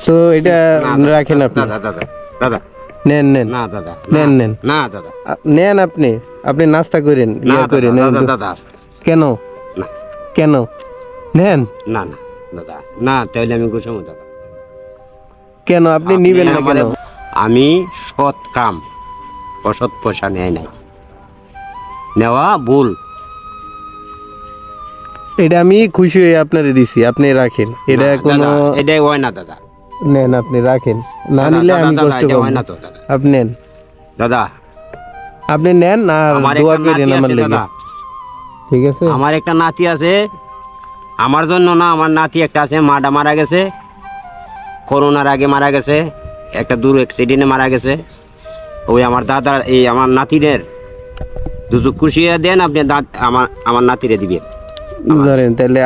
তো এটা রাখেন আপনি। দাদা দাদা দাদা নেন নেন না দাদা নেন নেন না দাদা নেন আপনি আপনি নাস্তা করেন না ইয়া করেন দাদা দাদা কেন না কেন নেন না না দাদা না তাহলে আমি গুছাবো দাদা কেন আপনি আপনি নিবেন না কেন আমারে- আমি সৎ কাম অসৎ পয়সা নেয় নাই নেওয়া ভুল এটা আমি খুশি হয়ে আপনারে দিছি আপনি রাখেন এটা না, কোনো দাদা, এটাই হয় না দাদা নেন আপনি রাখেন না দাদা, নিলে দাদা, আমি দাদা, কষ্ট এটা পাবো হয় না তো দাদা আপনি নেন দাদা আপনি নেন আর আমার দোয়া একটা করেন নাতি আমার আছে লেগে দাদা ঠিক আছে আমার একটা নাতি আছে আমার জন্য না আমার নাতি একটা আছে মাটা মারা গেছে করোনার আগে মারা গেছে একটা দূর অ্যাক্সিডেন্টে মারা গেছে ওই আমার দাদার এই আমার নাতিদের দুটো খুশি দেন আপনি আমার নাতিরে দিবেন ধরেন তাহলে